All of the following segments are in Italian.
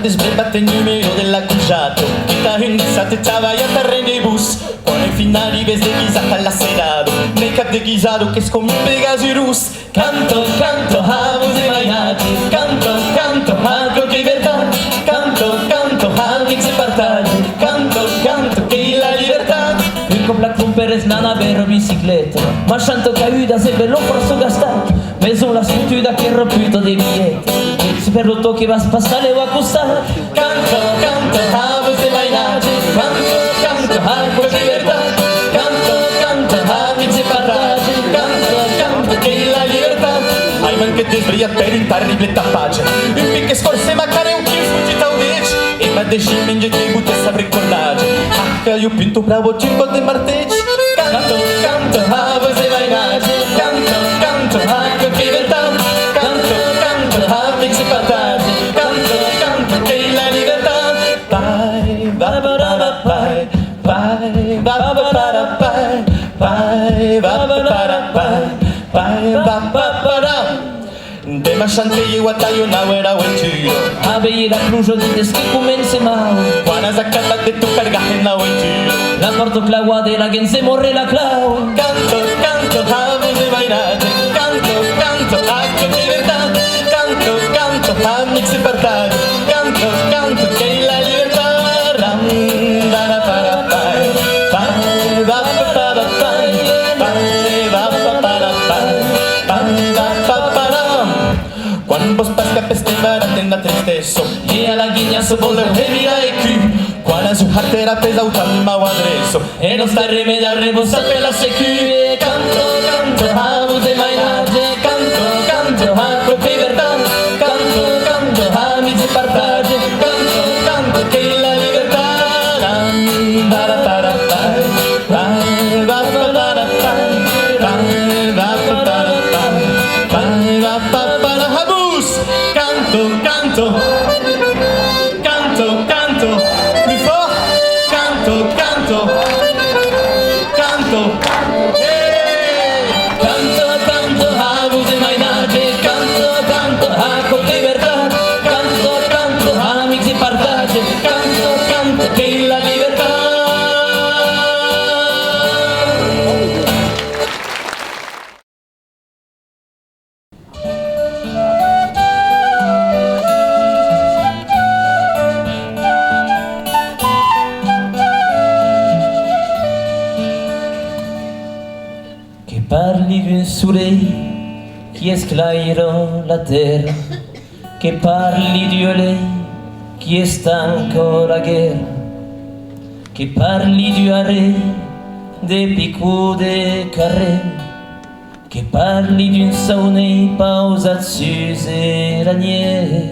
sbrebate il numero dell'accusato che t'ha indissato e travaia per rendezvous quando finali ves deguisata all'asserato make-up deguisado che scomi Pegasi Rus canto, canto, a vos e mainati canto, canto, a qualche libertà canto, canto, a mix e partage canto, canto, che la libertà Comme la Clomperes nana vers biciclette Marchando caída se bello forso gastar Mais on la sfutuda che reputo dei biglietti Se per l'otto che va spassare o a costare canto, canto, a vos e mainati canto, canto, a qualche libertà canto, canto, a mix e partage canto, canto, che la libertà hai manche te sbriat per un terribile tappaggio un pic che scorse mancare un kill fuggita un dici e ma de scimminghe che butte sa bricolage ah io pinto bravo circo de marteci canto, canto, a vos e mainati canto, canto, a qualche libertà canto, canto, a mix e partage canto, canto, che la libertà vai, va, va, va, vai vai, va, va, va, vai vai, va, va, va, vai va, va, va, de machante e guataio now era wentio Avevi la crucio di deschi come insieme Quando zaccata de tu cargate na wentio La porto claua de la gense morre la clau Canto, canto, a vos e mainate Canto, canto, a qualche libertà Canto, canto, a mix e partage Canto, canto, che la libertà Ram, da da pa da pai Pai, va pa pa da pai Pai, va pa pa da pai Pai, va pa pa da Quan vos pasca peste varate na tristesso E alla ghigna so voler remira e qui Quan a su hartera pesa utan ma adresso E non sta rimedia rebossa per la secu Canto, canto, a vos e mainate Canto, canto, a qualche libertà Canto, canto, a mix e partage Canto, canto, che la libertà Ram, da da pa da pai Pai, va pa pa da pai Pai, va pa pa da pai Pai, va pa pa da habus Canto, canto Canto, canto Plus fort Canto, canto Canto Canto, canto a vos e mainate Canto, canto a qualche libertà Canto, canto a mix e partage Canto, canto che la libertà Che parli d'un soleil qui éclaire la terre Che parli du soleil qui estanco la guerre Che parli du arrêt des picots des carrés Che parli d'un sommeil pausato su raniere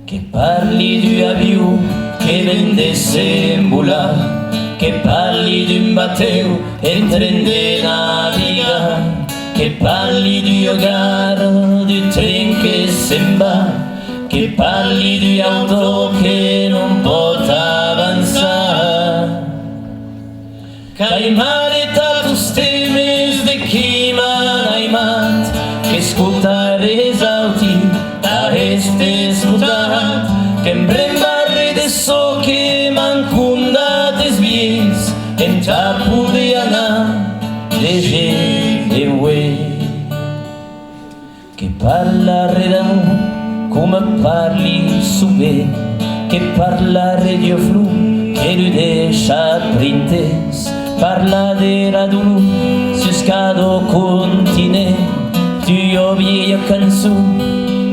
Che parli du avion che vendesse in boulard Che parli d'un bateau en train de navigar Che parli du hogar, du tren che se'n va Che parli du auto che non pot avanzar C'hai maritato stemes de chi m'han aimat Che scuotare esauti a este smutat Che em brembarri de so che m'han cundat es vies En tapu de anar leger e uè Che parla redam come parli su me Che parla radio flu che lui deixa printes Parla de radulu su scado continent Tu vieja canzù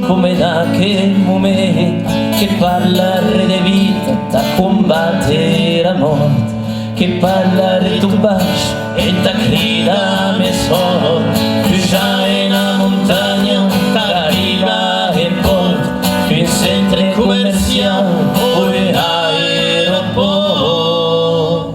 come da che momento Che parla de vita da combattere a morte Che parla de tu baix e ta crida me sort Puja en la montagna, t'arriba en port Un centre comercial o un aeroport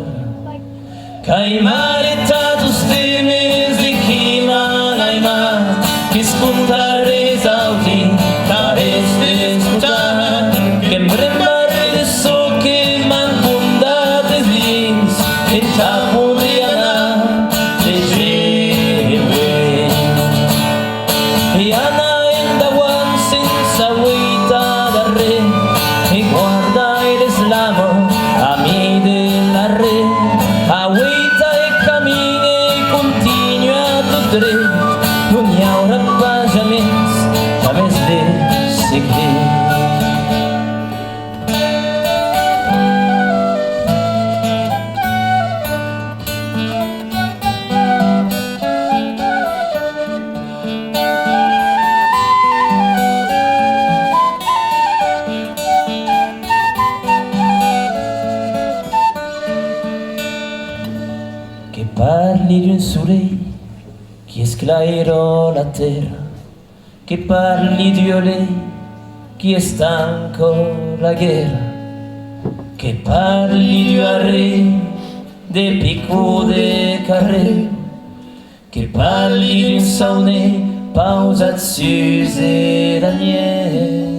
C'hai maritato stemes di chi m'han aimat Che spuntare esauti da este smutat Che m'rembarre de so che m'han fundat es vins E tapu de anar leger E anar endavant sense uita de res parli d'un soleil qui esclairò la terra, che parli di olè chi è stanco la guerra, che parli di arrè, de picco de carré, che parli d'un sauné pausa zuse d'anier.